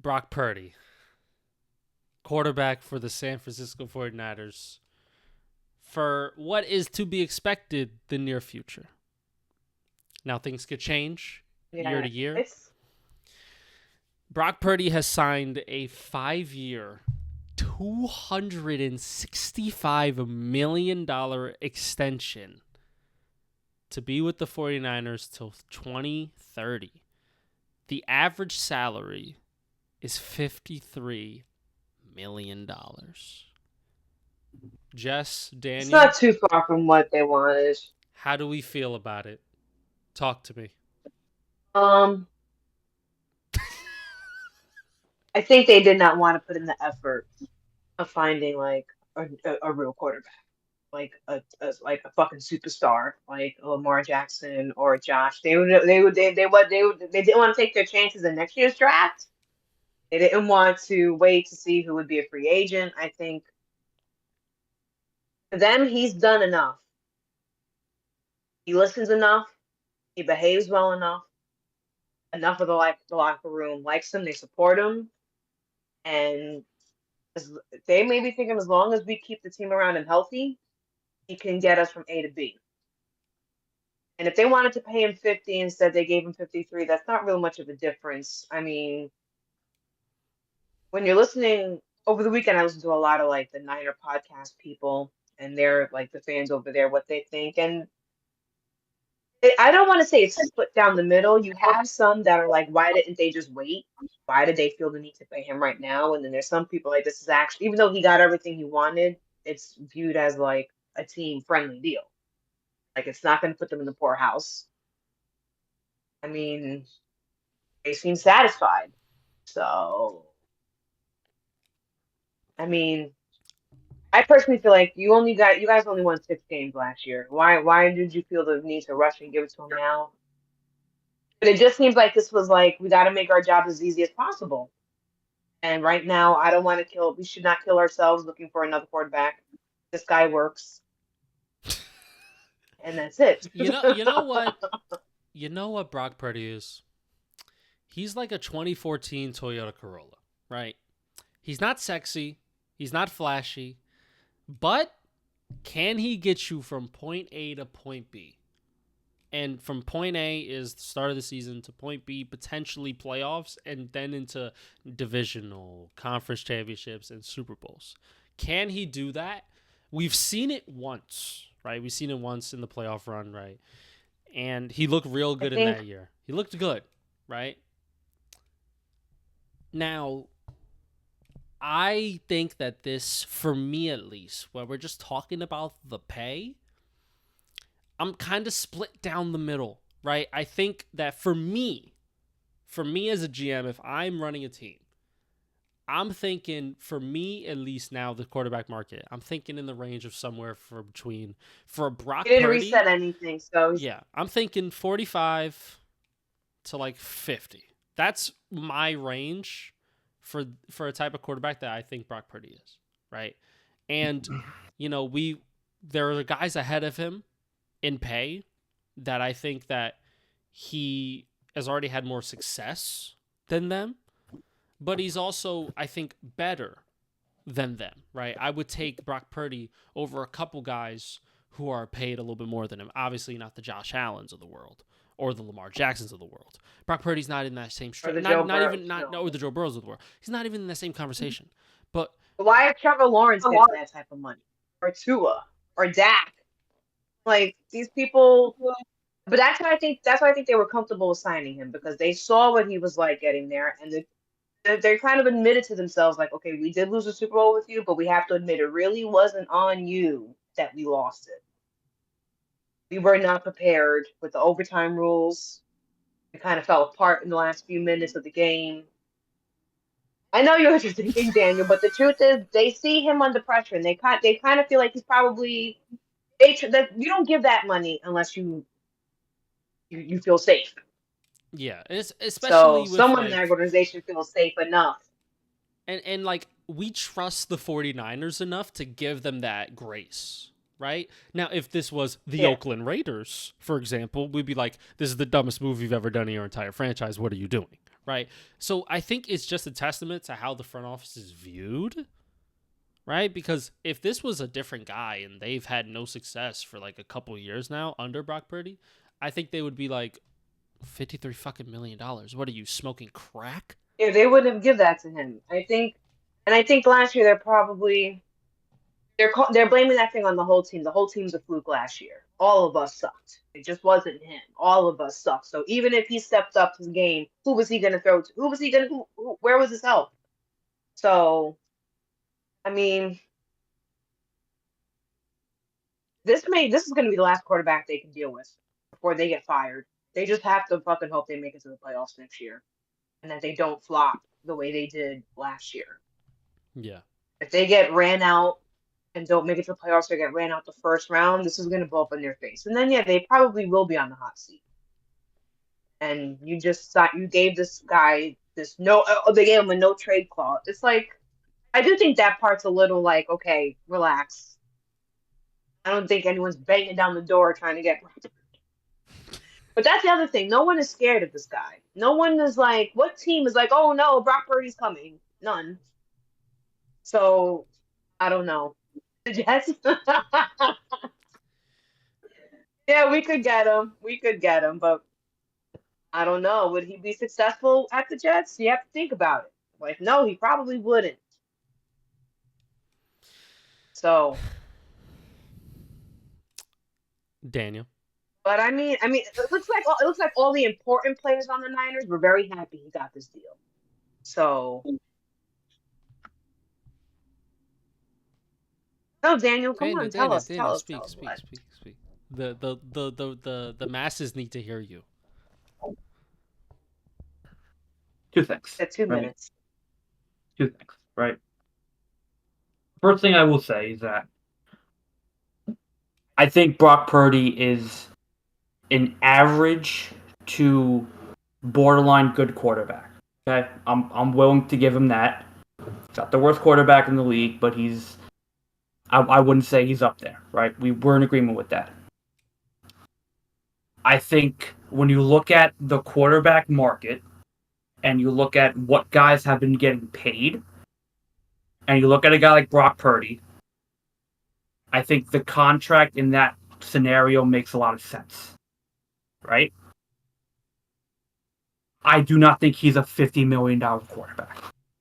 Brock Purdy, quarterback for the San Francisco 49ers, for what is to be expected the near future. Now, things could change year Yeah, to year. it's Brock Purdy has signed a 5-year, $265 million extension to be with the 49ers till 2030. The average salary is $53 million. Jess, it's Daniel, not too far from what they wanted. how do we feel about it? Talk to me. Um, I think they did not want to put in the effort of finding like a real quarterback, like a fucking superstar, like a Lamar Jackson or a Josh. They didn't want to take their chances in next year's draft. They didn't want to wait to see who would be a free agent. I think for them, he's done enough. He listens enough. He behaves well enough. Enough of the locker room likes him. They support him, and as, they may be thinking as long as we keep the team around him healthy, he can get us from A to B. And if they wanted to pay him 50 instead, they gave him 53. That's not real much of a difference. I mean, when you're listening over the weekend, I listened to a lot of like the Niner podcast people, and they're like the fans over there, what they think. And I don't want to say it's split down the middle. You have some that are like, why didn't they just wait? Why did they feel the need to pay him right now? And then there's some people like, this is actually, even though he got everything he wanted, it's viewed as like a team friendly deal. Like it's not going to put them in the poorhouse. I mean, they seem satisfied. So, I mean, I personally feel like you guys only won 6 games last year. Why did you feel the need to rush and give it to him now? But it just seems like this was like we got to make our jobs as easy as possible. And right now, I don't want to kill. We should not kill ourselves looking for another quarterback. This guy works, and that's it. You know what? You know what Brock Purdy is? He's like a 2014 Toyota Corolla, right? He's not sexy. He's not flashy. But can he get you from point A to point B? And from point A is the start of the season to point B, potentially playoffs, and then into divisional, conference championships, and Super Bowls. Can he do that? We've seen it once, right? We've seen it once in the playoff run, right? And he looked real I good in think that year. He looked good, right? Now, I think that this, for me at least, when we're just talking about the pay, I'm kind of split down the middle, right? I think that for me as a GM, if I'm running a team, I'm thinking, for me at least now, the quarterback market, I'm thinking in the range of somewhere for he Brock didn't Purdy, reset anything, so yeah, I'm thinking 45 to like 50. That's my range for a type of quarterback that I think Brock Purdy is, right? And there are guys ahead of him in pay that I think that he has already had more success than them, but he's also, I think, better than them, right? I would take Brock Purdy over a couple guys who are paid a little bit more than him. Obviously, not the Josh Allens of the world or the Lamar Jacksons of the world. Brock Purdy's not in that same or the Joe not Burrows. even not No. no, or the Joe Burrows of the world. He's not even in the same conversation. But Why if Trevor Lawrence gets that type of money, or Tua, or Dak? Like these people, but that's why I think they were comfortable with signing him because they saw what he was like getting there, and they kind of admitted to themselves like, okay, we did lose the Super Bowl with you, but we have to admit it really wasn't on you that we lost it. We were not prepared with the overtime rules. We kind of fell apart in the last few minutes of the game. I know you're thinking, Daniel, but the truth is, they see him under pressure, and they kind of feel like he's probably that you don't give that money unless you feel safe. yeah, it's So especially with someone in that like organization feels safe enough. and like we trust the 49ers enough to give them that grace. Right? Now, if this was the Yeah, Oakland Raiders, for example, we'd be like, this is the dumbest move you've ever done in your entire franchise. What are you doing? right? So I think it's just a testament to how the front office is viewed, right? Because if this was a different guy and they've had no success for like a couple years now under Brock Purdy, I think they would be like $53 fucking million. What are you smoking crack? Yeah, they wouldn't have give that to him. I think last year they're blaming that thing on the whole team. The whole team's a fluke last year. All of us sucked. It just wasn't him. All of us sucked. So even if he stepped up his game, who was he going to throw to? Who was he going to? Where was his help? So I mean, this is going to be the last quarterback they can deal with before they get fired. They just have to fucking hope they make it to the playoffs next year and that they don't flop the way they did last year. Yeah. If they get ran out and don't make it to the playoffs or get ran out the first round, this is going to blow up in their face. And then, yeah, they probably will be on the hot seat. And you gave this guy they gave him a no trade clause. It's like, I do think that part's a little like, okay, relax. I don't think anyone's banging down the door trying to get. But that's the other thing. No one is scared of this guy. No one is like, what team is like, oh no, Brock Purdy's coming? None. So I don't know. The Jets. Yeah, we could get him. We could get him, but I don't know. Would he be successful at the Jets? You have to think about it. Like, no, he probably wouldn't. So, Daniel. but it looks like all the important players on the Niners were very happy he got this deal. So, no, Daniel, come on, tell us, Daniel, tell us, speak, tell us speak, what. speak, speak. The masses need to hear you. Two things. At 2 minutes. Two things, right? First thing I will say is that I think Brock Purdy is an average to borderline good quarterback. Okay, I'm willing to give him that. He's not the worst quarterback in the league, but I wouldn't say he's up there, right? We're in agreement with that. I think when you look at the quarterback market and you look at what guys have been getting paid, and you look at a guy like Brock Purdy, I think the contract in that scenario makes a lot of sense, right? I do not think he's a $50 million quarterback.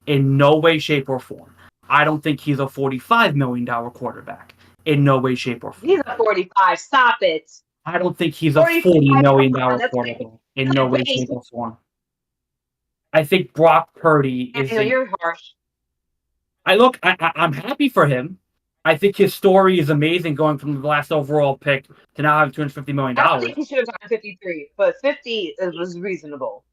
In no way, shape, or form. I don't think he's a $45 million quarterback. In no way, shape, or form. He's a 45. Stop it. I don't think he's a $40 million quarterback. In no way, base. shape, or form. I think Brock Purdy is. You're harsh. I'm happy for him. I think his story is amazing, going from the last overall pick to now having $250 million. I don't think he should have gotten 53, but 50 was reasonable.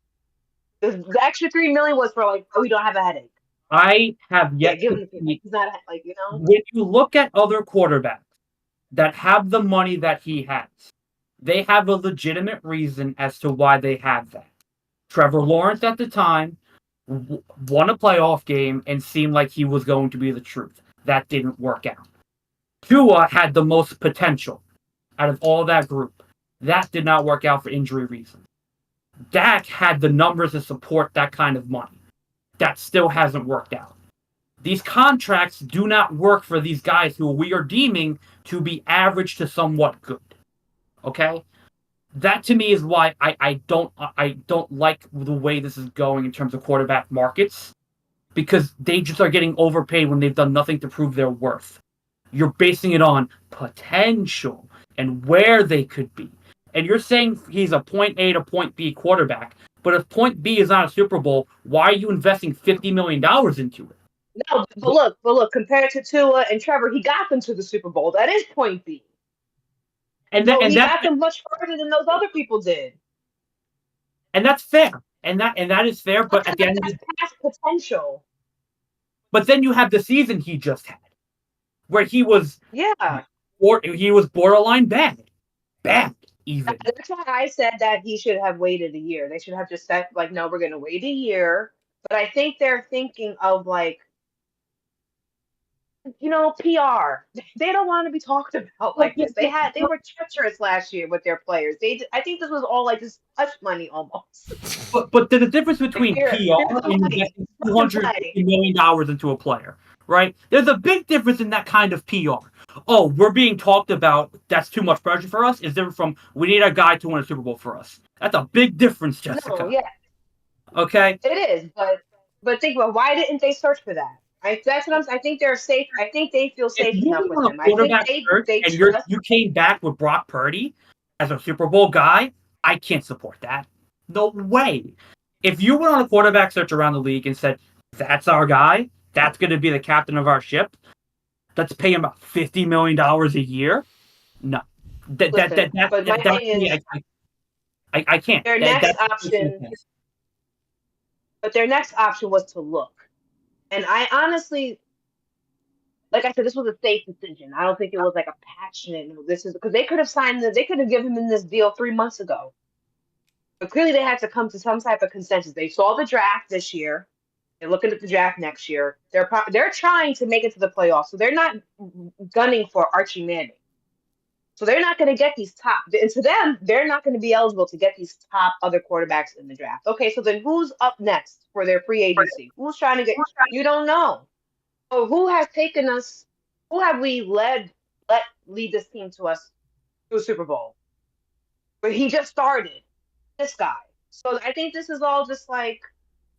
The extra $3 million was for like, oh, we don't have a headache. I have yet to see. He's not like, When you look at other quarterbacks that have the money that he has, they have a legitimate reason as to why they have that. Trevor Lawrence at the time won a playoff game and seemed like he was going to be the truth. That didn't work out. Tua had the most potential out of all that group. That did not work out for injury reasons. Dak had the numbers to support that kind of money. That still hasn't worked out. These contracts do not work for these guys who we are deeming to be average to somewhat good. Okay? That to me is why I don't like the way this is going in terms of quarterback markets, because they just are getting overpaid when they've done nothing to prove their worth. You're basing it on potential and where they could be. And you're saying he's a point A to point B quarterback, but if point B is not a Super Bowl, why are you investing $50 million into it? No, but look, compared to Tua and Trevor, he got them to the Super Bowl. That is point B. He got them much further than those other people did. And that's fair. And that is fair, but at the end of the past potential. But then you have the season he just had, where he was borderline bad. Bad, even. That's why I said that he should have waited a year. They should have just said, like, no, we're going to wait a year. But I think they're thinking of, like, PR. They don't want to be talked about like this. They were treacherous last year with their players. I think this was all like this hush money almost. But there's a difference between Here's PR some and money. investing Fucking play. $250 million into a player, right? There's a big difference in that kind of PR. Oh, we're being talked about. That's too much pressure for us. Is different from we need a guy to win a Super Bowl for us. That's a big difference, No, Jessica. yeah, Okay. it is. But think about why didn't they search for that? That's what I think they're safe. I think they feel If safe you enough went with on a him. I think quarterback search they and trust. you came back with Brock Purdy as a Super Bowl guy, I can't support that. No way. If you went on a quarterback search around the league and said, that's our guy, that's going to be the captain of our ship, let's pay him about $50 million a year. No. Listen, but my That's thing me. is I can't. their next option. But their next option was to look, and I honestly, like I said, this was a safe decision. I don't think it was like a passionate. No, this is because they could have signed they could have given him this deal 3 months ago. But clearly, they had to come to some type of consensus. They saw the draft this year. They're looking at the draft next year. They're trying to make it to the playoffs, so they're not gunning for Archie Manning. So they're not going to get these top. And to them, they're not going to be eligible to get these top other quarterbacks in the draft. Okay, so then who's up next for their free agency? Who's trying to get? You don't know. So who has taken us? Who have we let lead this team to us to a Super Bowl? But he just started. This guy. So I think this is all just like.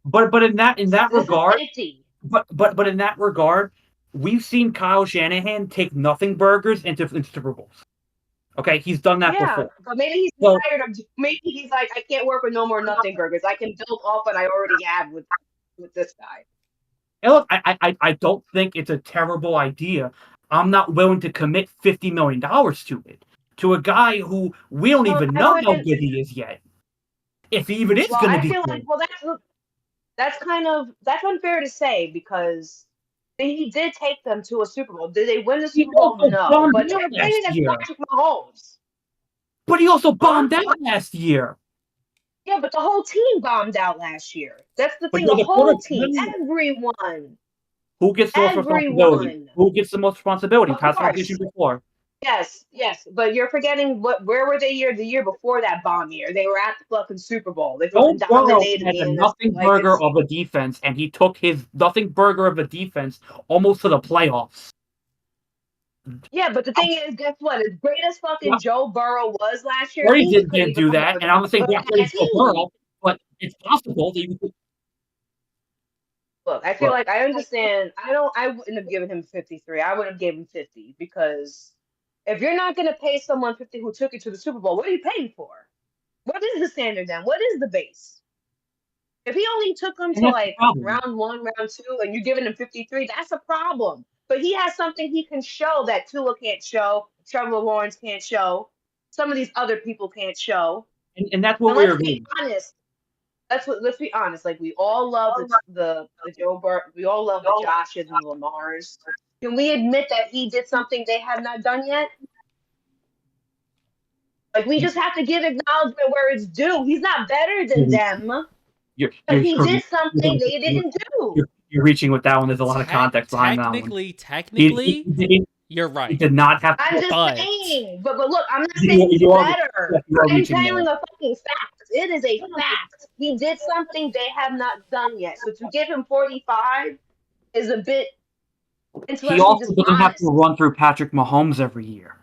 But in that This is regard, safety. but in that regard, we've seen Kyle Shanahan take nothing burgers into Super Bowls. Okay, he's done that Yeah, before. but maybe he's So tired of. Maybe he's like, I can't work with no more nothing burgers. I can build off what I already have with this guy. and look, I don't think it's a terrible idea. I'm not willing to commit $50 million to it to a guy who we don't even I know how wouldn't. good he is yet. If he even is Well, going to I be feel like good. that's unfair to say because he did take them to a Super Bowl. Did they win the He Super Bowl? also No, bombed but out they're playing last against year. Patrick Mahomes. But he also Huh? bombed out last year. Yeah, but the whole team bombed out last year. That's the But thing. you're The the whole quarterback. team, everyone, Who gets the most responsibility? everyone. Who gets the most responsibility? Of That's the conversation course. before. Yes, but you're forgetting where were they the year before that bomb year? They were at the fucking Super Bowl. They Joe fucking Burrow dominated had the a NFC. nothing Like burger it's of a defense, and he took his nothing burger of a defense almost to the playoffs. yeah, but the thing is, guess what? As great as fucking Joe Burrow was last year, Brady he couldn't didn't even do come up that, with and I'm not saying Brock that Purdy's Joe team. Burrow, but it's possible that you could. Look, I feel Look, like I understand. I wouldn't have given him 53. I would have given him 50 because if you're not gonna pay someone 50 who took you to the Super Bowl, what are you paying for? What is the standard then? What is the base? If he only took them and to that's the like problem. round one, round two, and you're giving him 53, that's a problem. But he has something he can show that Tua can't show, Trevor Lawrence can't show, some of these other people can't show. And that's what And we're let's be agreeing. honest. Let's be honest. Like we all love the Joe Burrow, we all love the Joshes and the Lamars. Can we admit that he did something they have not done yet? Like we just have to give acknowledgement where it's due. He's not better than them, You're but you're he did something you're, they you're, didn't do. you're reaching with that one. There's a lot of context behind that one. Technically, He you're he right. did not have. I'm just But saying. But look, I'm not saying he's You are better. you are I'm reaching telling there. a fucking fact. It is a fact. He did something they have not done yet. So to give him 45 is a bit. And He let's be also just doesn't have to honest. run through Patrick Mahomes every year,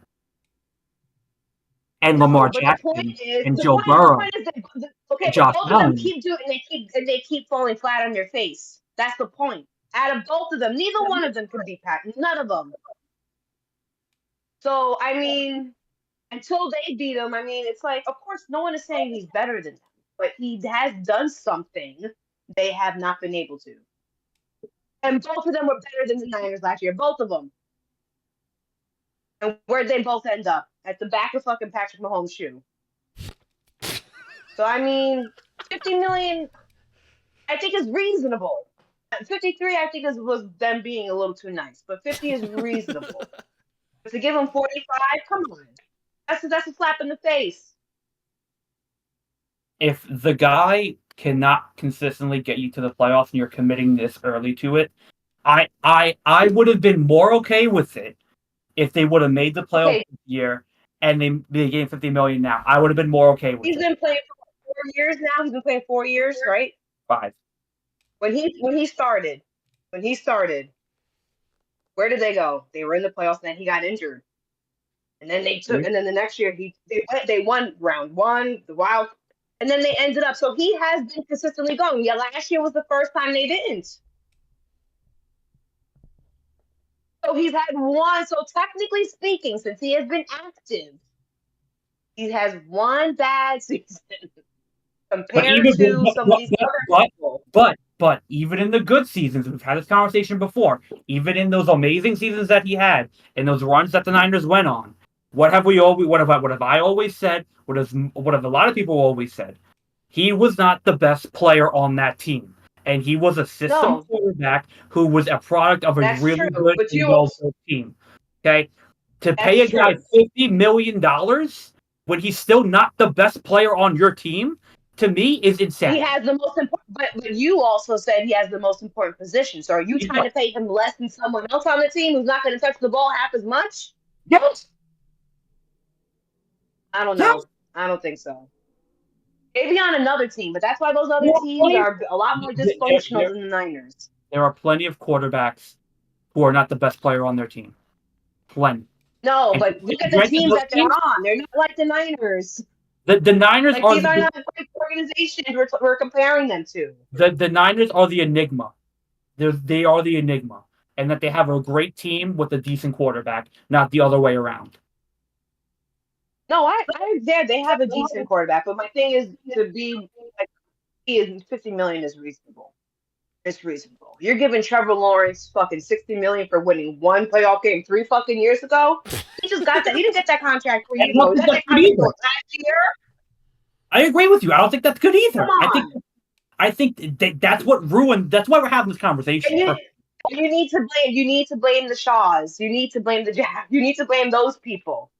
and No, Lamar but the point Jackson, is, and Joe Burrow, that okay, and but Josh both of them Allen. keep doing, and they keep falling flat on their face. That's the point. Out of both of them, neither one of them can beat Pat. None of them. So I mean, until they beat him, I mean, it's like, of course, no one is saying he's better than them, but he has done something they have not been able to. And both of them were better than the Niners last year. Both of them. And where'd they both end up? At the back of fucking Patrick Mahomes' shoe. So I mean, 50 million, I think is reasonable. 53, I think was them being a little too nice, but 50 is reasonable. But to give him 45, come on, that's a slap in the face. If the guy cannot consistently get you to the playoffs and you're committing this early to it, I would have been more okay with it if they would have made the playoffs Okay, this year and they gave $50 million now. I would have been more okay with he's it. been playing for 4 years now. He's been playing 4 years, right? 5. When he started, where did they go? They were in the playoffs, and then he got injured. And then and then the next year they won round one, the wild, and then they ended up. So he has been consistently going. Yeah, last year was the first time they didn't. So he's had one. So technically speaking, since he has been active, he has one bad season But compared to some of these other people. but even in the good seasons, we've had this conversation before. Even in those amazing seasons that he had, and those runs that the Niners went on, what have we always? What have I always said? What have a lot of people always said? He was not the best player on that team, and he was a system No, quarterback who was a product of a that's really true. good But and you also, well-built team. Okay, to pay that's a guy true. $50 million when he's still not the best player on your team, to me, is He insanity. has the most important, but you also said he has the most important position. So are you He trying does. to pay him less than someone else on the team who's not going to touch the ball half as much? Yes, I don't yes. know. I don't think so. Maybe on another team, but that's why those other There are teams plenty, are a lot more there, dysfunctional there, than the Niners. there are plenty of quarterbacks who are not the best player on their team. Plenty. No, And but look at the granted, teams those that they're teams, on. They're not like the Niners. the Niners Like are these are not great organizations we're comparing them to. the Niners are the enigma. They are the enigma, and that they have a great team with a decent quarterback, not the other way around. No, they have a decent quarterback, but my thing is to be like he is 50 million is reasonable. It's reasonable. You're giving Trevor Lawrence fucking 60 million for winning one playoff game 3 fucking years ago. He just got that. He didn't get that contract 3 years I don't ago. He think got that's that good contract either. last year. I agree with you. I don't think that's good Come either. on. I think that's what ruined. That's why we're having this And conversation. you need to blame. You need to blame the Shaws. You need to blame the Jack. You need to blame those people.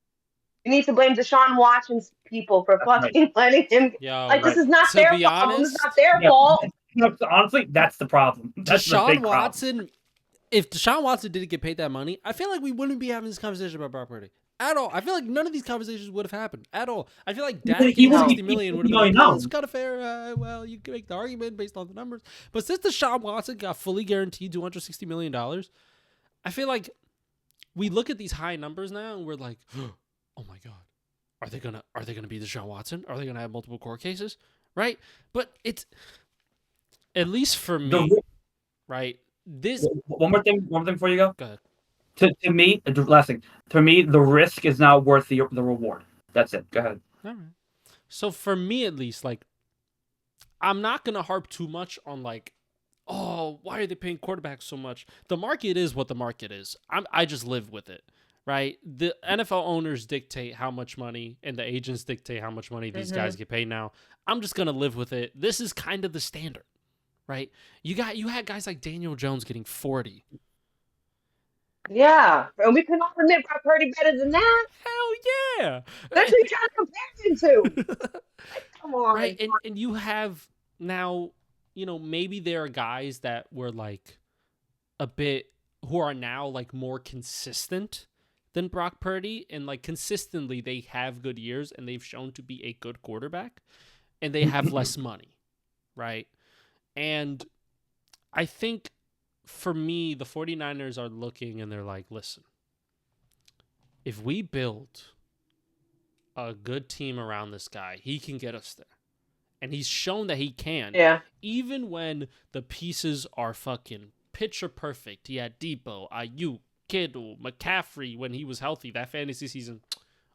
You need to blame Deshaun Watson's people for That's right. fucking letting him. Like Yo, this Right. is not to their be problem. This is not honest, their Yeah. fault. Honestly, that's the problem. That's the Deshaun big problem. Watson, if Deshaun Watson didn't get paid that money, I feel like we wouldn't be having this conversation about Brock Purdy at all. I feel like none of these conversations would have happened at all. I feel like Dak He getting wouldn't No. be 60 million would have $50 been like, million. oh, it's kind of fair. Well, you can make the argument based on the numbers. But since Deshaun Watson got fully guaranteed $260 million, I feel like we look at these high numbers now and we're like, oh my God. Are they gonna be Deshaun Watson? Are they gonna have multiple court cases? Right? But it's at least for me, The, right? This one more thing before you go. go ahead. To me, the last thing. To me, the risk is not worth the reward. That's it. Go ahead. All right. So for me at least, like I'm not gonna harp too much on like, oh, why are they paying quarterbacks so much? The market is what the market is. I just live with it. Right? The NFL owners dictate how much money and the agents dictate how much money these guys get paid now. I'm just gonna live with it. This is kind of the standard. Right? You had guys like Daniel Jones getting 40. Yeah, and we could not admit Brock Purdy better than that. Hell yeah. That's what you're trying to compare him to. Like, come on. Right? And you have now, maybe there are guys that were like a bit who are now like more consistent than Brock Purdy, and like consistently they have good years and they've shown to be a good quarterback and they have less money, right? And I think for me, the 49ers are looking and they're like, listen, if we build a good team around this guy, he can get us there. And he's shown that he can. Yeah. Even when the pieces are fucking picture perfect. He had Debo, Ayuk, Kittle, McCaffrey when he was healthy. That fantasy season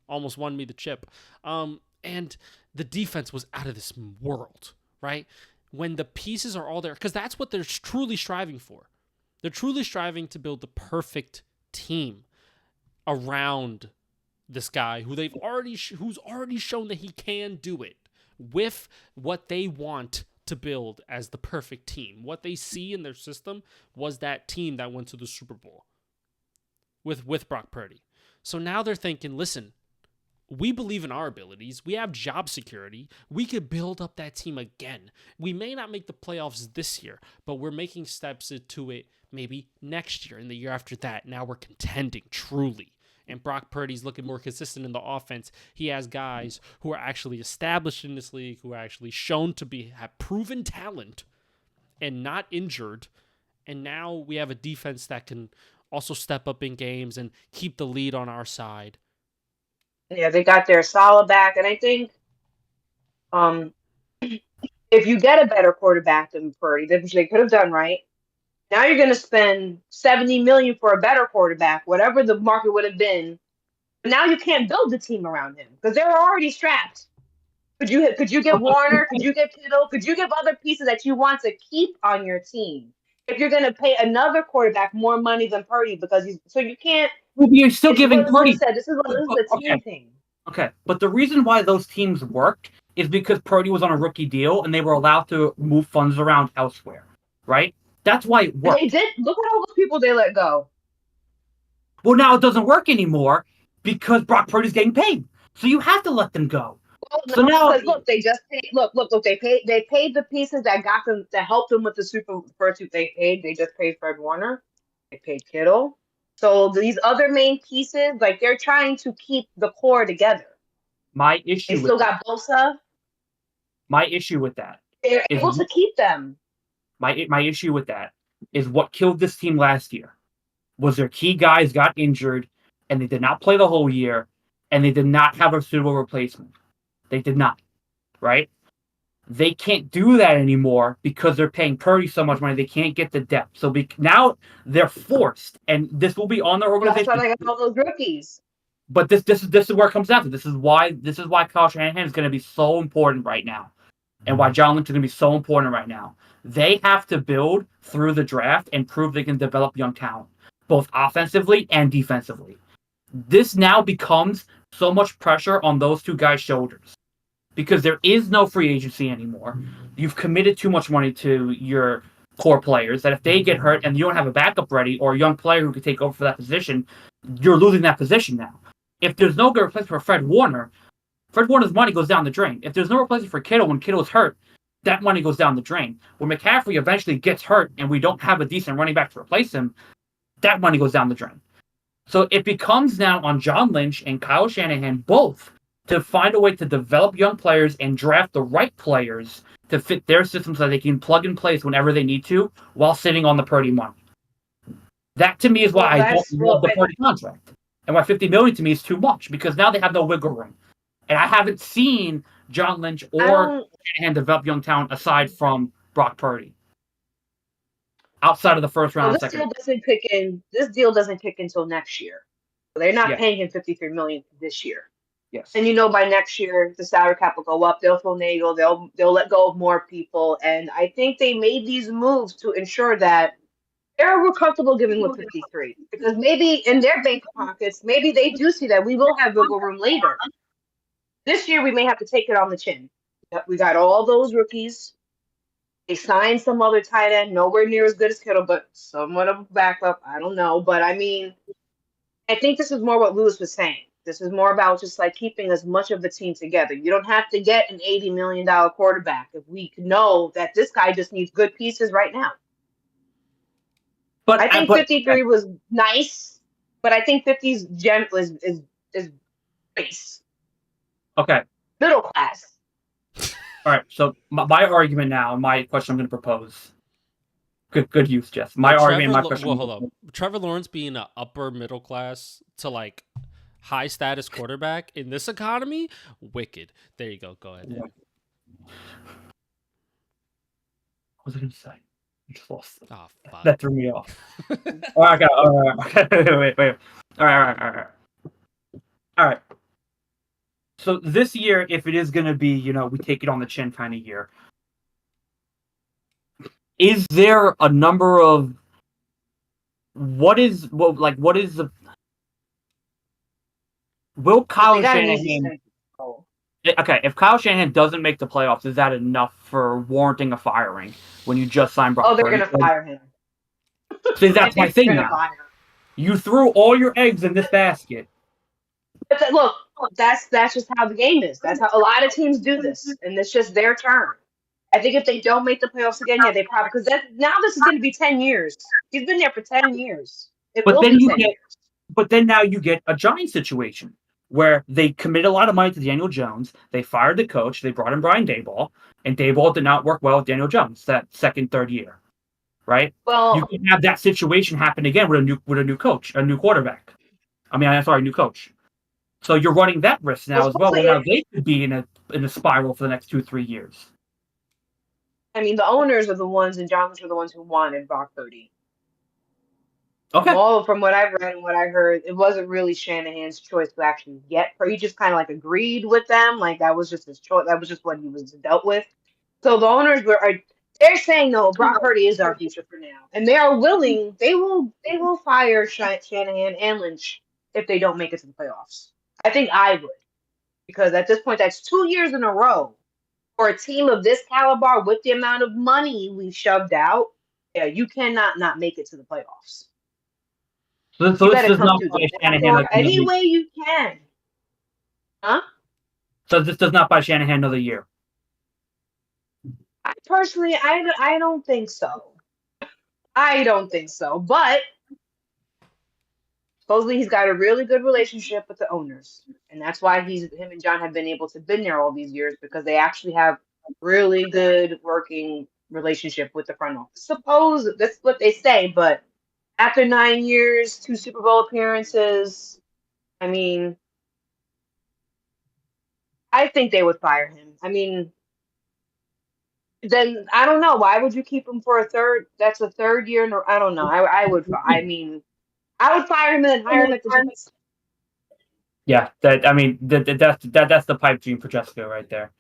almost won me the chip. And the defense was out of this world, right? When the pieces are all there, because that's what they're truly striving for. They're truly striving to build the perfect team around this guy who's already shown that he can do it with what they want to build as the perfect team. What they see in their system was that team that went to the Super Bowl with Brock Purdy. So now they're thinking, listen, we believe in our abilities. We have job security. We could build up that team again. We may not make the playoffs this year, but we're making steps into it maybe next year and the year after that. Now we're contending truly. And Brock Purdy's looking more consistent in the offense. He has guys who are actually established in this league, who are actually shown to have proven talent and not injured. And now we have a defense that can also step up in games and keep the lead on our side. Yeah, they got their solid back, and I think if you get a better quarterback than Purdy, which they could have done, right? Now you're going to spend $70 million for a better quarterback, whatever the market would have been. But now you can't build the team around him because they're already strapped. Could you get Warner? Could you get Kittle? Could you give other pieces that you want to keep on your team? If you're going to pay another quarterback more money than Purdy, so you can't. You're still giving Purdy. This is a team thing. Okay, but the reason why those teams worked is because Purdy was on a rookie deal and they were allowed to move funds around elsewhere, right? That's why it worked. They did. Look at all those people they let go. Well, now it doesn't work anymore because Brock Purdy's getting paid, so you have to let them go. Well, so now, look, they just paid. Look. They paid the pieces that got them, that helped them with the first. They just paid Fred Warner. They paid Kittle. So these other main pieces, like they're trying to keep the core together. My issue. They still got Bosa. My issue with that. They're able to keep them. My issue with that is what killed this team last year was their key guys got injured and they did not play the whole year and they did not have a suitable replacement. They did not, right? They can't do that anymore because they're paying Purdy so much money. They can't get the depth. So now they're forced, and this will be on their organization. That's why they got all those rookies. But this is where it comes down to. This is why Kyle Shanahan is going to be so important right now, and why John Lynch is going to be so important right now. They have to build through the draft and prove they can develop young talent, both offensively and defensively. This now becomes so much pressure on those two guys' shoulders because there is no free agency anymore. You've committed too much money to your core players that if they get hurt and you don't have a backup ready or a young player who could take over for that position, you're losing that position now. If there's no good replacement for Fred Warner's money goes down the drain. If there's no replacement for Kittle when Kittle's hurt, that money goes down the drain. When McCaffrey eventually gets hurt and we don't have a decent running back to replace him, that money goes down the drain. So it becomes now on John Lynch and Kyle Shanahan both to find a way to develop young players and draft the right players to fit their system so they can plug in place whenever they need to while sitting on the Purdy money. That to me is why I don't love the Purdy contract. And why $50 million to me is too much because now they have no wiggle room. And I haven't seen John Lynch or Shanahan develop young talent aside from Brock Purdy. Outside of the first round, this deal doesn't kick in until next year. They're not paying him $53 million this year. Yes. And by next year the salary cap will go up. They'll finagle. They'll let go of more people. And I think they made these moves to ensure that we're comfortable giving with 53 because maybe in their bank pockets, maybe they do see that we will have wiggle room later. This year we may have to take it on the chin. We got all those rookies. They signed some other tight end, nowhere near as good as Kittle, but somewhat of a backup. I don't know. But I mean, I think this is more what Lewis was saying. This is more about just like keeping as much of the team together. You don't have to get an $80 million quarterback if we know that this guy just needs good pieces right now. But I think 53 was nice, but I think 50's is base. Okay. Middle class. All right, so my argument now, my question I'm going to propose. Good use, Jess. My argument, my question. Well, hold on. Trevor Lawrence being an upper middle class to like high status quarterback in this economy, wicked. There you go. Go ahead. Yeah. What was I going to say? I just lost it. Oh, fuck. That threw me off. All right. Wait. All right. So this year, if it is going to be, we take it on the chin kind of year, is there a number of will Kyle Shanahan? Okay, if Kyle Shanahan doesn't make the playoffs, is that enough for warranting a firing when you just signed Brock? Oh, they're going to fire him. See, that's my thing now. You threw all your eggs in this basket. Look, that's just how the game is. That's how a lot of teams do this, and it's just their turn. I think if they don't make the playoffs again, yeah, they probably because that now this is going to be 10 years. He's been there for 10 years. It But will then be you 10 years. But then now you get a Giants situation where they commit a lot of money to Daniel Jones. They fired the coach. They brought in Brian Daboll, and Daboll did not work well with Daniel Jones that second, third year. Right? You Well, can have that situation happen again with a new coach, a new quarterback. I mean, I'm sorry, new coach. So you're running that risk now as well. supposedly, Well, now they could be in a spiral for the next 2-3 years. I mean, the owners are the ones, and Giants were the ones who wanted Brock Purdy. Okay. Well, from what I've read and what I heard, it wasn't really Shanahan's choice to actually get Purdy. He just kind of like agreed with them, like that was just his choice. That was just what he was dealt with. So the owners they're saying no, Brock Purdy is our future for now, and they are willing. They will fire Shanahan and Lynch if they don't make it to the playoffs. I think I would, because at this point, that's 2 years in a row for a team of this caliber with the amount of money we shoved out. Yeah, you cannot not make it to the playoffs. So You this better does come not through the buy back Shanahan door like another any year. way you can. Huh? So this does not buy Shanahan another year. I don't think so. I don't think so. But supposedly he's got a really good relationship with the owners, and that's why him and John have been able to been there all these years, because they actually have really good working relationship with the front office. Suppose that's what they say, but after 9 years, 2 Super Bowl appearances, I mean, I think they would fire him. I mean, then I don't know. Why would you keep him for a third? That's a third year. No, I don't know. I would. I mean, I would fire him and then hire him at the Jets. Yeah, that's the pipe dream for Jessica right there.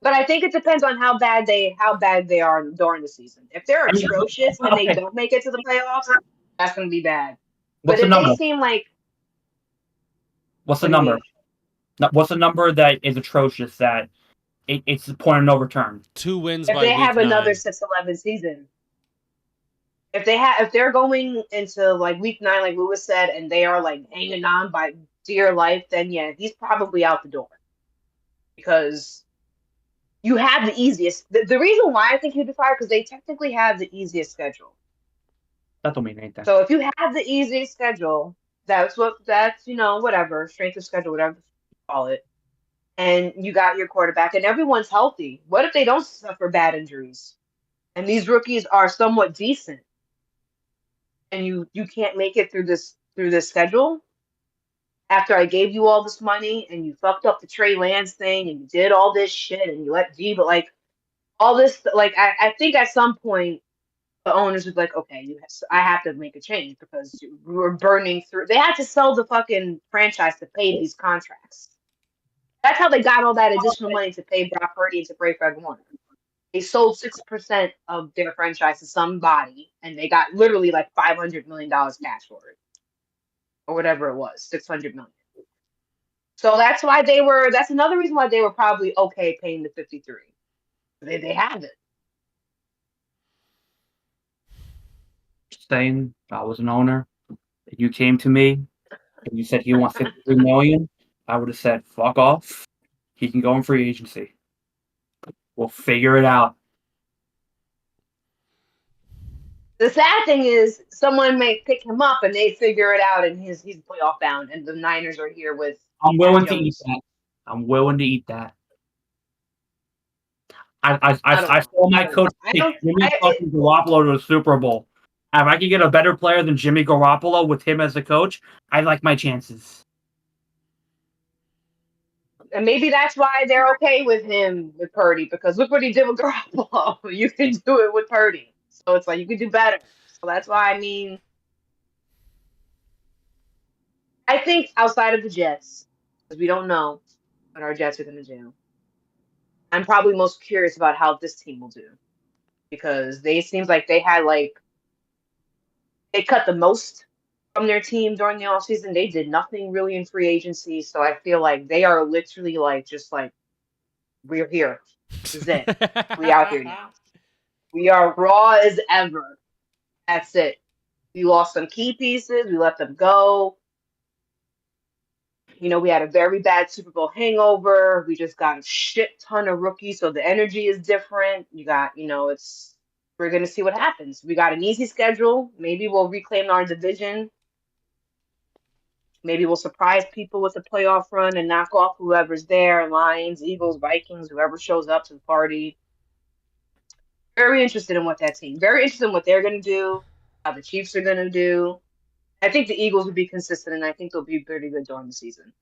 But I think it depends on how bad they are during the season. If they're I mean, atrocious and they okay. don't make it to the playoffs, that's going to be bad. What's But the if they number? seem like, What's the what do you number? mean? What's the number that is atrocious that it's the point of no return? 2 wins If by they week have another 9. 6-11 season, if they're going into like week 9, like Lewis said, and they are like hanging on by dear life, then yeah, he's probably out the door, because you have the easiest. The reason why I think he'd be fired, because they technically have the easiest schedule. That don't mean anything. So if you have the easiest schedule, that's whatever strength of schedule, whatever you call it, and you got your quarterback and everyone's healthy. What if they don't suffer bad injuries and these rookies are somewhat decent, and you can't make it through this schedule after I gave you all this money and you fucked up the Trey Lance thing and you did all this shit and you let G, but like all this, like I think at some point the owners was like, okay, I have to make a change, because we were burning through. They had to sell the fucking franchise to pay these contracts. That's how they got all that additional money to pay Brock Purdy and to pay Fred Warner. They sold 6% of their franchise to somebody, and they got literally like $500 million cash for it, or whatever it was, 600 million. So that's why they were. That's another reason why they were probably okay paying the 53. They have it. Saying I was an owner, and you came to me and you said he wants 53 million, I would have said, fuck off. He can go in free agency. We'll figure it out. The sad thing is, someone may pick him up and they figure it out, and he's playoff bound, and the Niners are here with I'm Mac willing to eat Jones. that. I'm willing to eat that. I I don't know. saw my I don't know. coach I take don't. Jimmy fucking Garoppolo to the Super Bowl. If I could get a better player than Jimmy Garoppolo with him as a coach, I like my chances. And maybe that's why they're okay with him with Purdy, because look what he did with Garoppolo. You can do it with Purdy, so it's like you can do better. So that's why, I mean, I think outside of the Jets, because we don't know what our Jets are going to do, I'm probably most curious about how this team will do, because they seems like they cut the most from their team during the offseason. They did nothing really in free agency, so I feel like they are literally like just like, we're here. This is it. We out here now. We are raw as ever. That's it. We lost some key pieces. We let them go. We had a very bad Super Bowl hangover. We just got a shit ton of rookies, so the energy is different. You got, we're gonna see what happens. We got an easy schedule. Maybe we'll reclaim our division. Maybe we'll surprise people with a playoff run and knock off whoever's there. Lions, Eagles, Vikings, whoever shows up to the party. Very interested in what that team. Very interested in what they're gonna do. How the Chiefs are gonna do. I think the Eagles will be consistent, and I think they'll be pretty good during the season.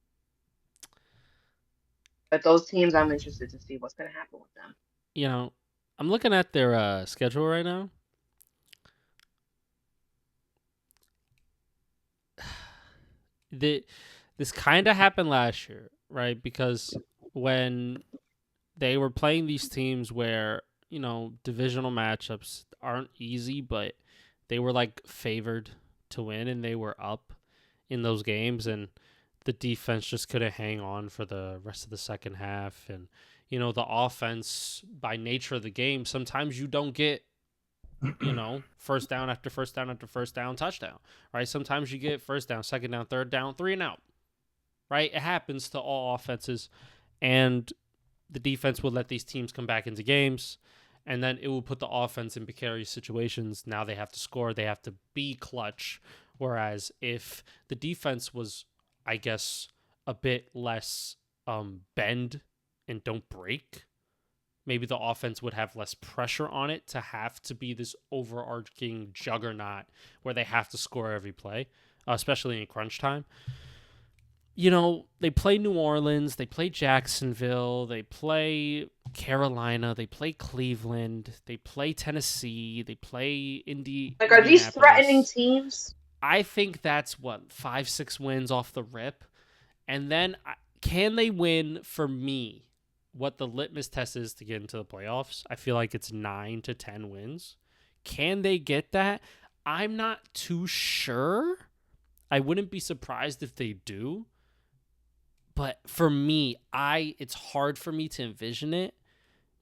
But those teams, I'm interested to see what's going to happen with them. I'm looking at their schedule right now. This kind of happened last year, right? Because when they were playing these teams where, divisional matchups aren't easy, but they were like favored to win and they were up in those games, and the defense just couldn't hang on for the rest of the second half. And, the offense, by nature of the game, sometimes you don't get, first down after first down after first down, touchdown, right? Sometimes you get first down, second down, third down, 3 and out, right? It happens to all offenses, and the defense will let these teams come back into games, and then it will put the offense in precarious situations. Now they have to score, they have to be clutch. Whereas if the defense was, I guess, a bit less bend and don't break, maybe the offense would have less pressure on it to have to be this overarching juggernaut where they have to score every play, especially in crunch time. They play New Orleans, they play Jacksonville, they play Carolina, they play Cleveland, they play Tennessee, they play Like, are these threatening teams? I think that's 5-6 wins off the rip. And then can they win? For me, what the litmus test is to get into the playoffs, I feel like it's 9 to 10 wins. Can they get that? I'm not too sure. I wouldn't be surprised if they do. But for me, it's hard for me to envision it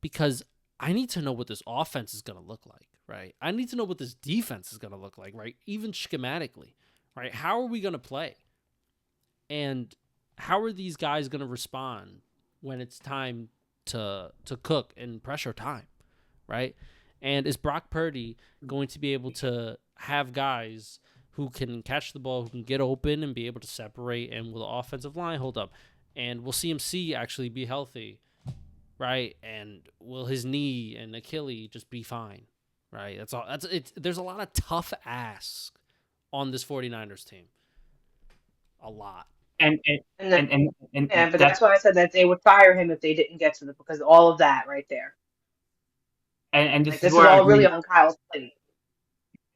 because I need to know what this offense is going to look like, right? I need to know what this defense is going to look like, right? Even schematically, right? How are we going to play? And how are these guys going to respond when it's time to cook in pressure time, right? And is Brock Purdy going to be able to have guys who can catch the ball, who can get open and be able to separate, and will the offensive line hold up? And will CMC actually be healthy, right? And will his knee and Achilles just be fine, right? That's all. There's a lot of tough asks on this 49ers team. A lot. And but that's why I said that they would fire him if they didn't get to because of all of that right there. And this is where all really on Kyle's plate.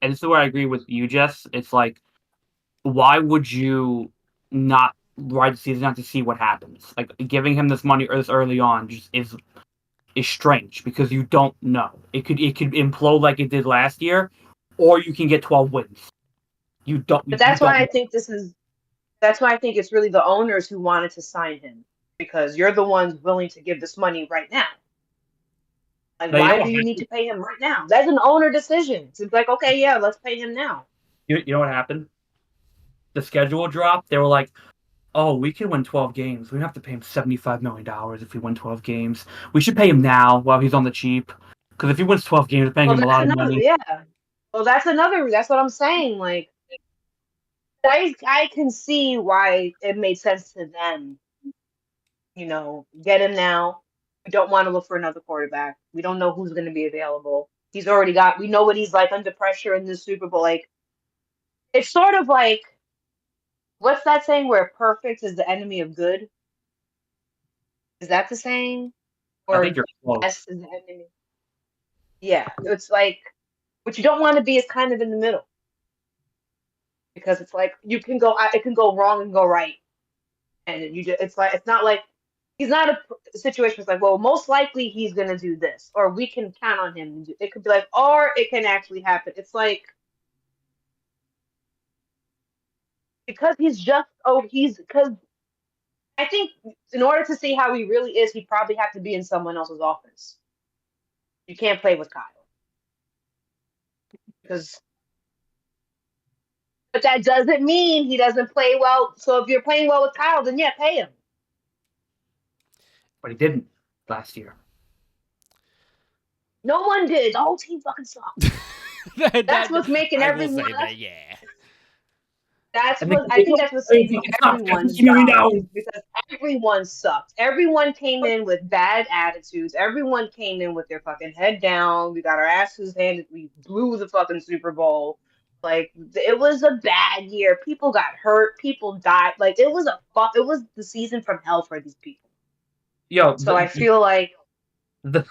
And this is where I agree with you, Jess. It's like, why would you not ride the season out to see what happens? Like, giving him this money this early on just is strange because you don't know. It could implode like it did last year, or you can get 12 wins. You don't. But that's why I think that's why I think it's really the owners who wanted to sign him, because you're the ones willing to give this money right now. Like, why do you need to pay him right now? That's an owner decision. It's like, okay, yeah, let's pay him now. You know what happened? The schedule dropped. They were like, oh, we can win 12 games. We don't have to pay him $75 million if we win 12 games. We should pay him now while he's on the cheap. Because if he wins 12 games, we're paying him a lot of money. Yeah. Well, that's what I'm saying. Like, I can see why it made sense to them. Get him now. We don't want to look for another quarterback. We don't know who's going to be available. We know what he's like under pressure in the Super Bowl. Like, it's sort of like, what's that saying where perfect is the enemy of good? Is that the saying? Or I think you're close. Best is the enemy? Yeah. It's like, what you don't want to be is kind of in the middle. Because it's like, it can go wrong and go right. And it's not like, he's not a situation where it's like, well, most likely he's going to do this, or we can count on him. It could be like, or it can actually happen. It's like, because because I think in order to see how he really is, he'd probably have to be in someone else's offense. You can't play with Kyle. Because But that doesn't mean he doesn't play well. So if you're playing well with Kyle, then yeah, pay him. But he didn't last year. No one did. The whole team fucking sucked. That's what's making I will say everyone. that, yeah. That's And what I think. That's what saved everyone's $50 million. job because everyone sucked. Everyone came in with bad attitudes. Everyone came in with their fucking head down. We got our asses handed. We blew the fucking Super Bowl. Like it was a bad year. People got hurt. People died. Like it was It was the season from hell for these people. Yo, So I feel like the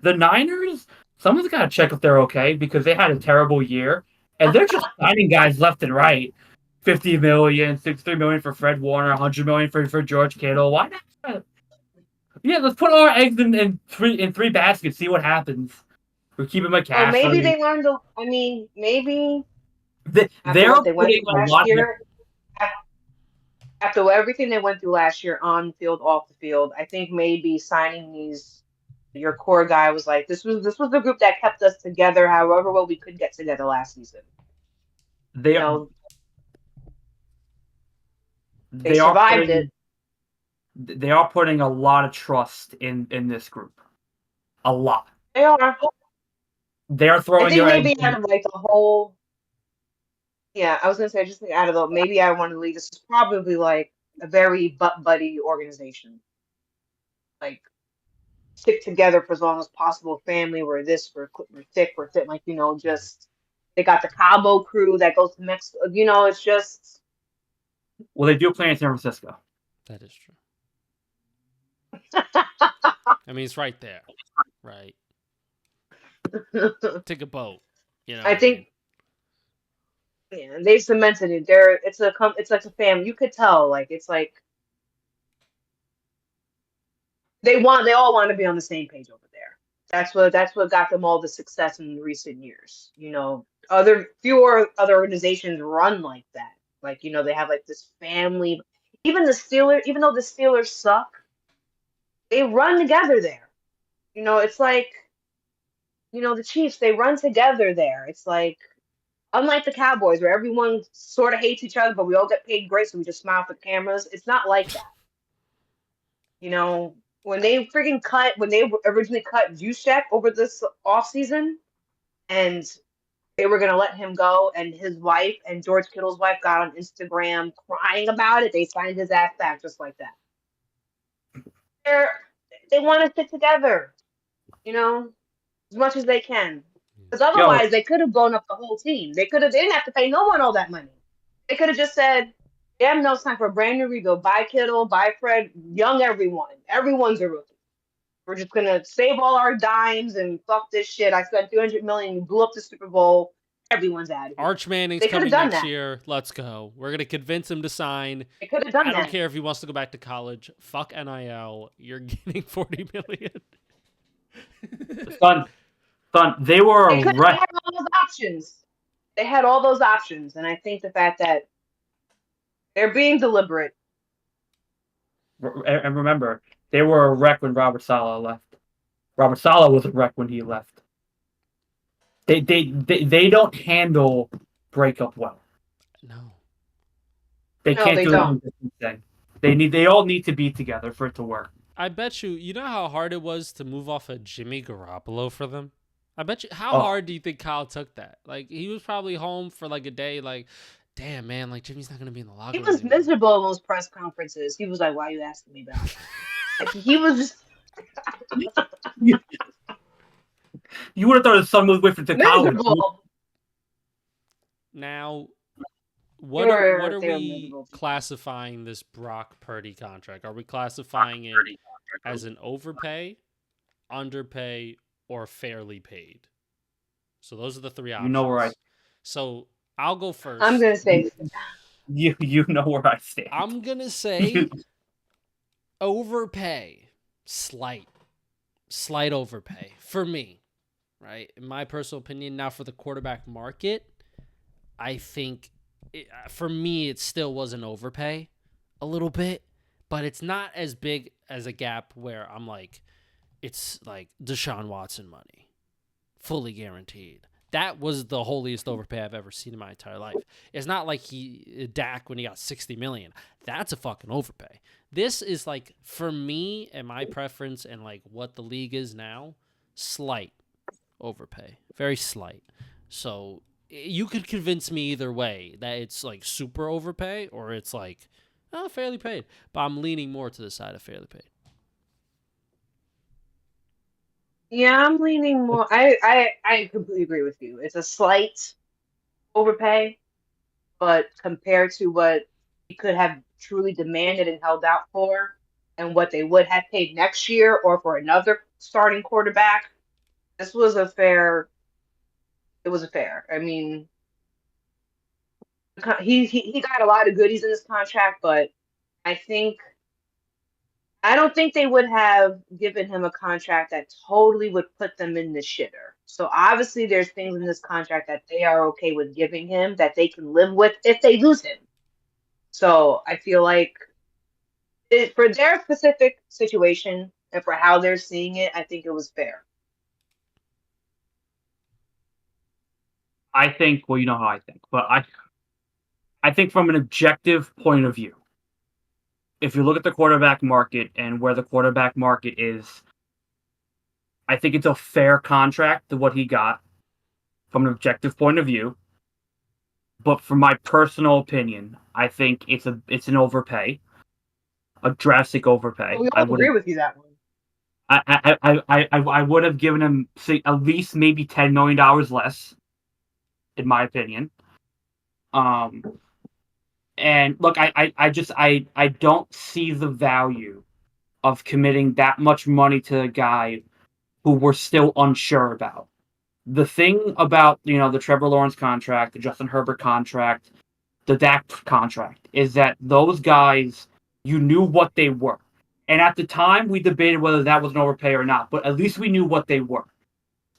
the Niners, someone's got to check if they're okay because they had a terrible year and they're just signing guys left and right. 50 million, 63 million for Fred Warner, 100 million for George Kittle. Why not? Yeah, let's put all our eggs in three baskets, see what happens. We're keeping well, maybe McCaffrey. they learned. I mean, maybe after They're what they went putting through a last lot. year, after everything they went through last year on the field, off the field, I think maybe signing your core guy was like this was the group that kept us together however well we could get together last season. They You know, they they are survived it. putting they are putting a lot of trust in this group. A lot. They are. They are I throwing think their maybe eggs. out of like the whole. Yeah, I was gonna say I just think out of the maybe I want to leave. This is probably like a very butt buddy organization. Like stick together for as long as possible. Family, we're this, we're thick, like just they got the Cabo crew that goes to Mexico. It's just Well, they do play in San Francisco. That is true. I mean, it's right there, right? Take a boat. I think, yeah, they cemented it. It's like a family. You could tell, like it's like they all want to be on the same page over there. That's what got them all the success in recent years. Fewer other organizations run like that. Like they have like this family. Even the Steelers, even though the Steelers suck, they run together there. It's like the Chiefs. They run together there. It's like unlike the Cowboys, where everyone sort of hates each other, but we all get paid great, so we just smile for the cameras. It's not like that. When they originally cut Juszczyk over this offseason, and they were going to let him go, and his wife and George Kittle's wife got on Instagram crying about it, they signed his ass back just like that. They want to stick together, as much as they can. Because otherwise, they could have blown up the whole team. They didn't have to pay no one all that money. They could have just said, yeah, no, it's time for a brand new rebuild. Buy Kittle, buy Fred, young everyone. Everyone's a rookie. We're just going to save all our dimes and fuck this shit. I spent $200 million, you blew up the Super Bowl. Everyone's out of here. Arch Manning's coming next year. Let's go. We're going to convince him to sign. They could have done that. I don't care if he wants to go back to college. Fuck NIL. You're getting $40 million. Son, they were they had all those options. They had all those options, and I think the fact that they're being deliberate. And remember, they were a wreck when Robert Saleh left. Robert Saleh was a wreck when he left. They don't handle breakup well. No. They can't do anything. They all need to be together for it to work. I bet you know how hard it was to move off of Jimmy Garoppolo for them? I bet you, how hard do you think Kyle took that? Like, he was probably home for like a day, like, damn, man, like, Jimmy's not going to be in the locker room. He was miserable in those press conferences. He was like, why are you asking me about it? Like, he was just... You would have thought his son was with to college. Now, what are we classifying this Brock Purdy contract? Are we classifying it as an overpay, underpay, or fairly paid? So those are the three options. You know where I... So I'll go first. I'm going to say... You know where I stand. I'm going to say overpay. Slight overpay for me, right? In my personal opinion. Now for the quarterback market, I think for me it still was an overpay a little bit, but it's not as big as a gap where I'm like, it's like Deshaun Watson money, fully guaranteed. that was the holiest overpay I've ever seen in my entire life. It's not like Dak when he got $60 million. That's a fucking overpay. This is like, for me and my preference and like what the league is now, slight overpay, very slight. So you could convince me either way that it's like super overpay or it's like fairly paid. But I'm leaning more to the side of fairly paid. Yeah, I'm leaning more. I completely agree with you. It's a slight overpay, but compared to what he could have truly demanded and held out for, and what they would have paid next year or for another starting quarterback, this was a fair. It was a fair. I mean, he got a lot of goodies in this contract, but I think I don't think they would have given him a contract that totally would put them in the shitter. So obviously there's things in this contract that they are okay with giving him that they can live with if they lose him. So I feel like for their specific situation and for how they're seeing it, I think it was fair. I think, well, you know how I think, but I think from an objective point of view, if you look at the quarterback market and where the quarterback market is, I think it's a fair contract to what he got from an objective point of view. But from my personal opinion, I think it's an overpay, a drastic overpay. Well, we all agree with you that one. I would have given him, say, at least maybe $10 million less, in my opinion. And look, I don't see the value of committing that much money to a guy who we're still unsure about. The thing about, the Trevor Lawrence contract, the Justin Herbert contract, the Dak contract is that those guys, you knew what they were. And at the time, we debated whether that was an overpay or not, but at least we knew what they were.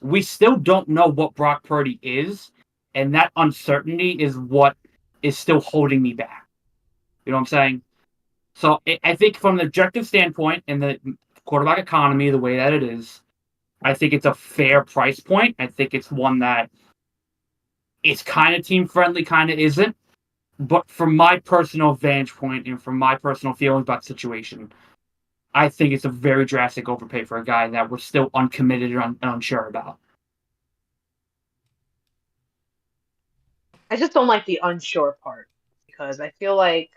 We still don't know what Brock Purdy is, and that uncertainty is what is still holding me back. You know what I'm saying? So I think from an objective standpoint in the quarterback economy, the way that it is, I think it's a fair price point. I think it's one that is kind of team friendly, kind of isn't. But from my personal vantage point and from my personal feelings about the situation, I think it's a very drastic overpay for a guy that we're still uncommitted and unsure about. I just don't like the unsure part because I feel like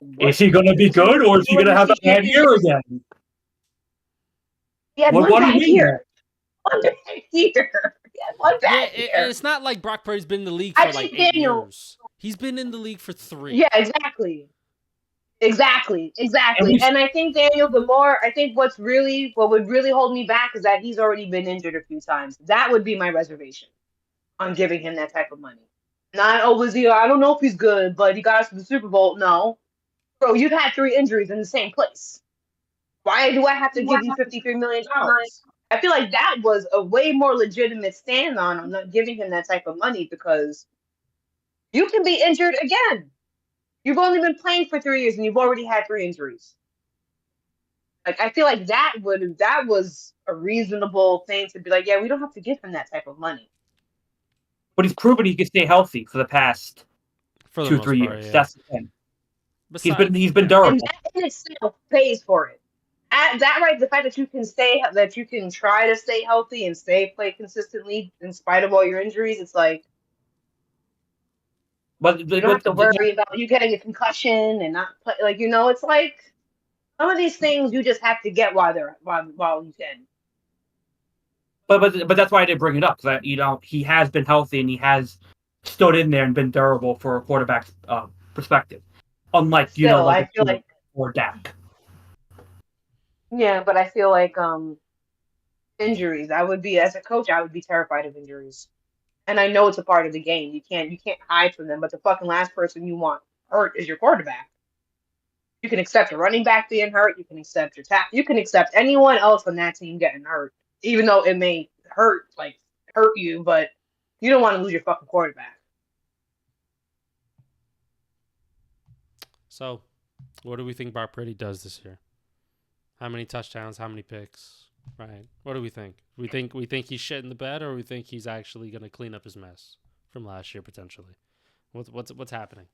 Is what he going to be good or is he going to have a bad year again? He had What do you mean year. One bad year. He had one bad year. And it's not like Brock Purdy's been in the league for like 8 years. He's been in the league for 3. Yeah, exactly. And I think Daniel, what would really hold me back is that he's already been injured a few times. That would be my reservation on giving him that type of money. Not, I don't know if he's good, but he got us to the Super Bowl. No. Bro, you've had 3 injuries in the same place. Why do I have to give you $53 million? I feel like that was a way more legitimate stand on not giving him that type of money because you can be injured again. You've only been playing for 3 years and you've already had 3 injuries. Like, I feel like that was a reasonable thing to be like, yeah, we don't have to give him that type of money. But he's proven he can stay healthy for the past 2-3 years. Yeah. That's the thing. He's been durable. And that in itself pays for it. The fact that you can try to stay healthy and play consistently in spite of all your injuries, it's like, but you don't have to worry about you getting a concussion and not play. Like, it's like some of these things you just have to get while you can. But that's why I did bring it up because he has been healthy and he has stood in there and been durable for a quarterback's perspective, unlike I feel like or Dak. Yeah, but I feel like injuries. As a coach, I would be terrified of injuries, and I know it's a part of the game. You can't hide from them. But the fucking last person you want hurt is your quarterback. You can accept a running back being hurt. You can accept you can accept anyone else on that team getting hurt, even though it may hurt you. But you don't want to lose your fucking quarterback. So, what do we think Brock Purdy does this year? How many touchdowns? How many picks? Right. What do we think? We think he's shit in the bed, or we think he's actually going to clean up his mess from last year potentially. What's happening?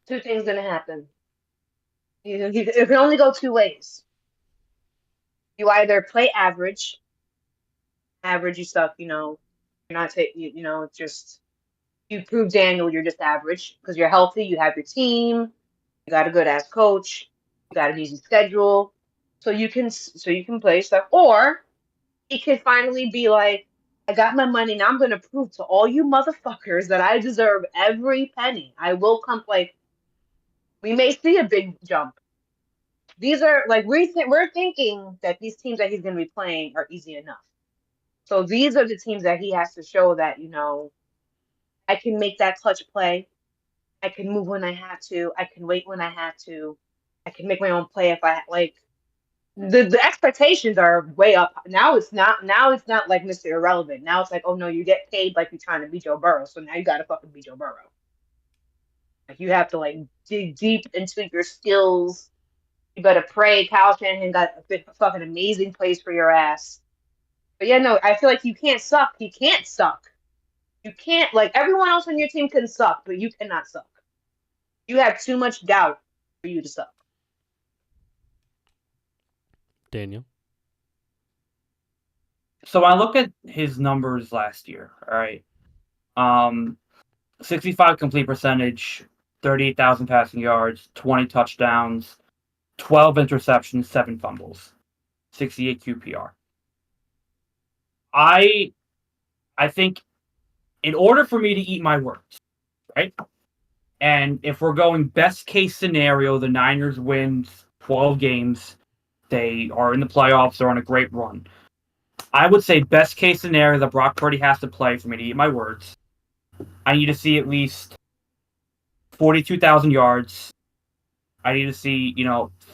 Two things gonna happen. It can only go two ways. You either play average, average, you suck. You're not just you prove Daniel you're just average because you're healthy. You have your team. You got a good ass coach. You got an easy schedule, so you can play stuff. Or he could finally be like, I got my money. Now I'm gonna prove to all you motherfuckers that I deserve every penny. I will come. Like we may see a big jump. These are like we're thinking that these teams that he's gonna be playing are easy enough. So these are the teams that he has to show that I can make that clutch play. I can move when I have to. I can wait when I have to. I can make my own play if I like. The expectations are way up. Now it's not. Now it's not like Mr. Irrelevant. Now it's like, oh no, you get paid like you're trying to beat Joe Burrow. So now you got to fucking beat Joe Burrow. Like you have to like dig deep into your skills. You better pray Kyle Shanahan got a fucking amazing place for your ass. But yeah, no, I feel like you can't suck. He can't suck. You can't like everyone else on your team can suck, but you cannot suck. You have too much doubt for you to suck. Daniel. So I look at his numbers last year. All right, 65 complete percentage, 38,000 passing yards, 20 touchdowns, 12 interceptions, 7 fumbles, 68 QPR. I think in order for me to eat my words, right? And if we're going best case scenario, the Niners wins 12 games. They are in the playoffs. They're on a great run. I would say best case scenario that Brock Purdy has to play for me to eat my words. I need to see at least 42,000 yards. I need to see,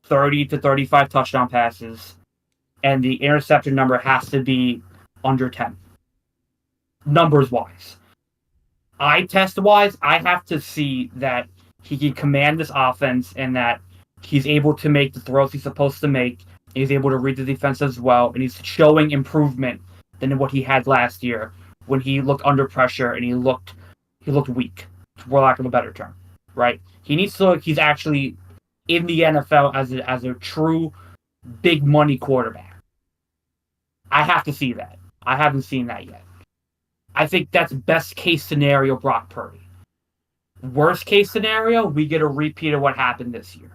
30 to 35 touchdown passes. And the interception number has to be under 10. Numbers wise. Eye test wise, I have to see that he can command this offense and that he's able to make the throws he's supposed to make. He's able to read the defense as well, and he's showing improvement than what he had last year when he looked under pressure and he looked weak, for lack of a better term. Right? He needs to look like he's actually in the NFL as a true big money quarterback. I have to see that. I haven't seen that yet. I think that's best case scenario Brock Purdy. Worst case scenario, we get a repeat of what happened this year,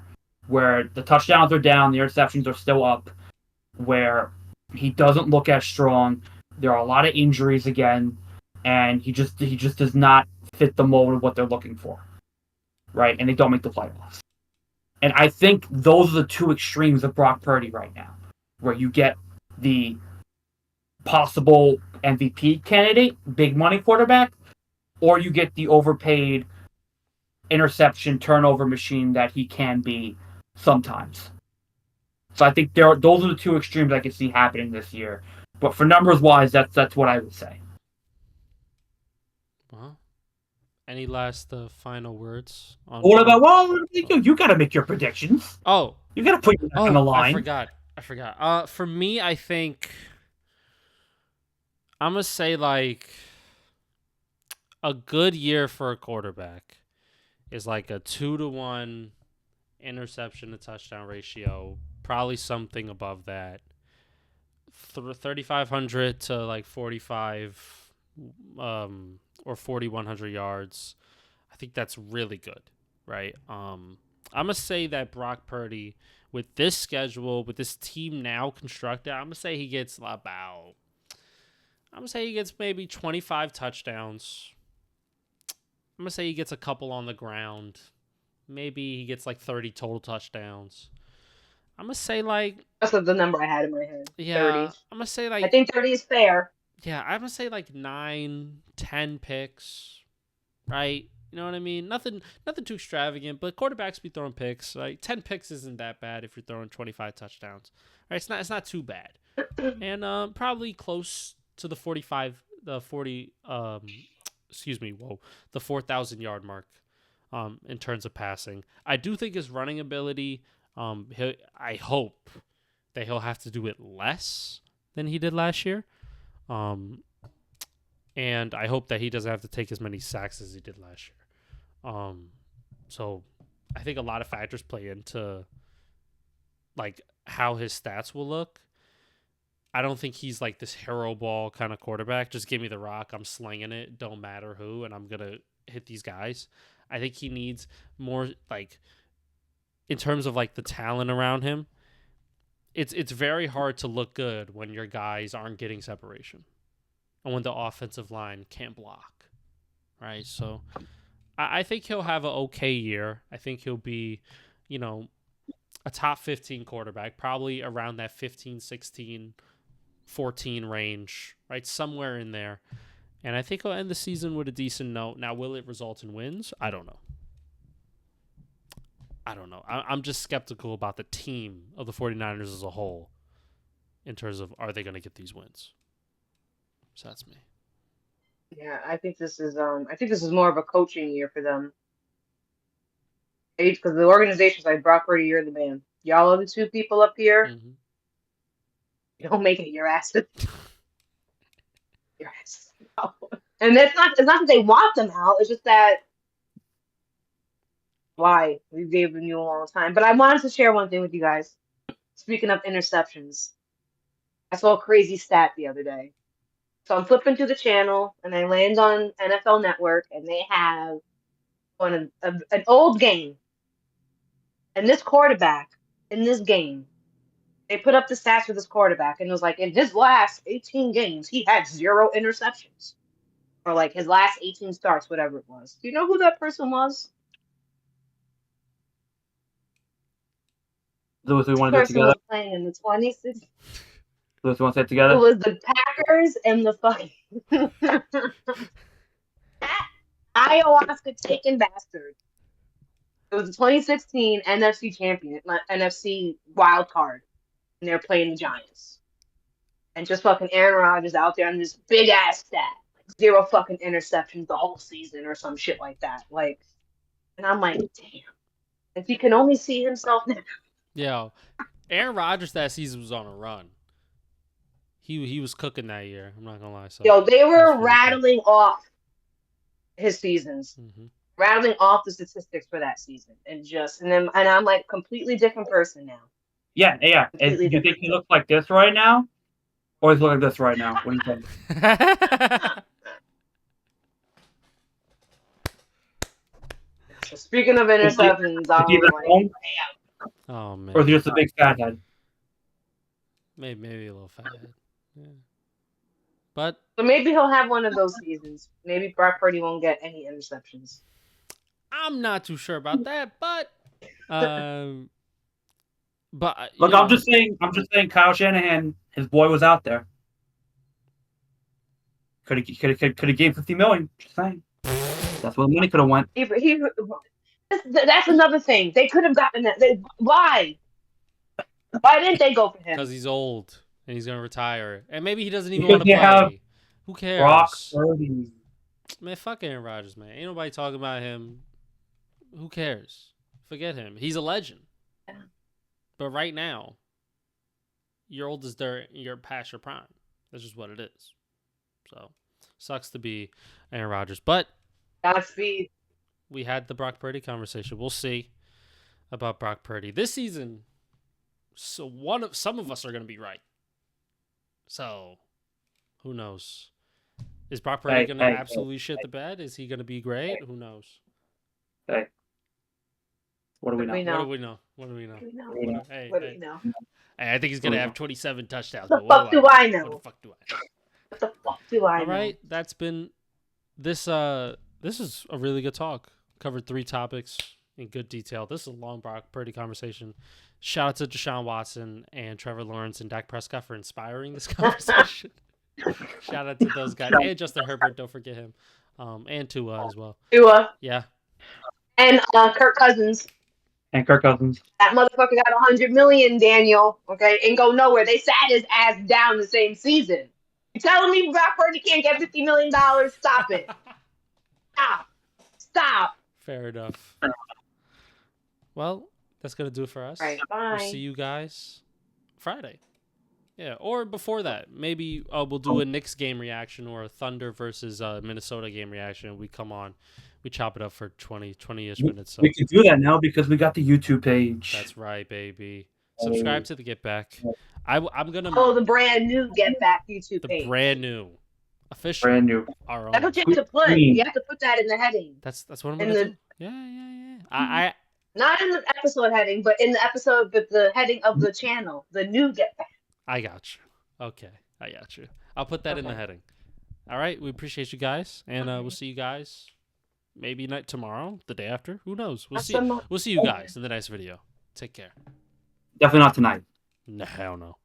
where the touchdowns are down, the interceptions are still up, where he doesn't look as strong. There are a lot of injuries again, and he just does not fit the mold of what they're looking for, right? And they don't make the playoffs. And I think those are the two extremes of Brock Purdy right now, where you get the possible MVP candidate, big money quarterback, or you get the overpaid interception turnover machine that he can be sometimes. So I think those are the two extremes I can see happening this year. But for numbers wise, that's what I would say. Well, any last final words on? What about you got to make your predictions. Oh, you got to put your neck on the line. I forgot. For me, I think I'm gonna say like a good year for a quarterback is like a 2-to-1 interception to touchdown ratio, probably something above that. 3,500 to like 45 or 4,100 yards. I think that's really good, right? I'm gonna say that Brock Purdy, with this schedule, with this team now constructed, I'm gonna say he gets maybe 25 touchdowns. I'm gonna say he gets a couple on the ground. Maybe he gets like 30 total touchdowns. I'm gonna say like That's the number I had in my head. yeah. 30. I'm gonna say I like think 30 is fair. yeah. I'm gonna say like 9, 10 picks, right? You know what I mean? Nothing too extravagant, but quarterbacks be throwing picks. Right? 10 picks isn't that bad if you're throwing 25 touchdowns. Right? It's not too bad, and probably close to the 4,000 yard mark. In terms of passing, I do think his running ability. I hope that he'll have to do it less than he did last year. And I hope that he doesn't have to take as many sacks as he did last year. So I think a lot of factors play into like how his stats will look. I don't think he's like this hero ball kind of quarterback. Just give me the rock, I'm slinging it, don't matter who, and I'm gonna hit these guys. I think he needs more like in terms of like the talent around him. It's very hard to look good when your guys aren't getting separation and when the offensive line can't block, right? So I think he'll have an okay year. I think he'll be, a top 15 quarterback, probably around that 15, 16, 14 range, right? Somewhere in there. And I think he'll end the season with a decent note. Now, will it result in wins? I don't know. I'm just skeptical about the team of the 49ers as a whole in terms of are they going to get these wins? So that's me. Yeah, I think this is more of a coaching year for them. Because the organization's like, Brock Purdy, you're the man. Y'all are the two people up here. Mm-hmm. You don't make it your ass. Your ass. And it's not that they want them out. It's just that why we've given you a long time. But I wanted to share one thing with you guys. Speaking of interceptions, I saw a crazy stat the other day. So I'm flipping through the channel and I land on NFL Network and they have an old game. And this quarterback in this game, they put up the stats for this quarterback and it was like in his last 18 games, he had 0 interceptions. Or like his last 18 starts, whatever it was. Do you know who that person was? Those who want to do it Person together. was playing in the 26. Those who want to say it together. It was the Packers and the fucking ayahuasca taking bastard. It was the 2016 NFC champion, NFC wild card, and they're playing the Giants. And just fucking Aaron Rodgers out there on this big ass stat, like 0 fucking interceptions the whole season or some shit like that. Like, and I'm like, damn. If he can only see himself now. Yeah, Aaron Rodgers that season was on a run. He was cooking that year. I'm not gonna lie. So Yo, they were rattling off his seasons, rattling off the statistics for that season, and I'm like completely different person now. Yeah. And do you think he looks like this right now, or does he look like this right now? What do you think? So speaking of interceptions, I was like, oh man, or is he just a big fat head? Maybe a little fat head. Yeah. But so maybe he'll have one of those seasons. Maybe Brock Purdy won't get any interceptions. I'm not too sure about that. But look, I'm just saying, Kyle Shanahan, his boy was out there. Could have gave $50 million. Just saying. That's where the money could have went. That's another thing. They could have gotten that. Why? Why didn't they go for him? Because he's old and he's gonna retire, and maybe he doesn't even want to play. Who cares? Brock Purdy. Man, fuck Aaron Rodgers, man. Ain't nobody talking about him. Who cares? Forget him. He's a legend. Yeah. But right now, you're old as dirt. You're past your prime. That's just what it is. So, sucks to be Aaron Rodgers, but Godspeed. We had the Brock Purdy conversation. We'll see about Brock Purdy this season. So some of us are going to be right. So who knows? Is Brock Purdy going to absolutely shit the bed? Is he going to be great? Who knows? Hey, what do we know? What do we know? Hey, I think he's going to have 27 touchdowns. What the fuck do I know? What the fuck do I know? What the fuck do I know? All right, that's been this. This is a really good talk. Covered 3 topics in good detail. This is a long Brock Purdy conversation. Shout out to Deshaun Watson and Trevor Lawrence and Dak Prescott for inspiring this conversation. Shout out to those guys. And Justin Herbert, don't forget him. And Tua as well. Tua. Yeah. And Kirk Cousins. That motherfucker got $100 million, Daniel. Okay? Ain't go nowhere. They sat his ass down the same season. You telling me Brock Purdy can't get $50 million? Stop it. Stop. Fair enough. Well, that's going to do it for us. Right, bye. We'll see you guys Friday. Yeah, or before that, maybe we'll do a Knicks game reaction or a Thunder versus Minnesota game reaction. We come on, we chop it up for 20-ish minutes. So We can do that now because we got the YouTube page. that's right, baby. Subscribe to the Get Back. I'm gonna Oh, the brand new Get Back YouTube the page. brand new, official, Brand new. our own. That's what you have to put. You have to put that in the heading. That's what I'm In gonna the- do. Yeah. I Not in the episode heading, but in the episode with the heading of the channel, the new Get Back. I got you. Okay, I got you. I'll put that in the Okay. heading. All right, we appreciate you guys, and we'll see you guys maybe night tomorrow, the day after. Who knows? We'll see. We'll see you guys in the next video. Take care. Definitely not tonight. No, hell no.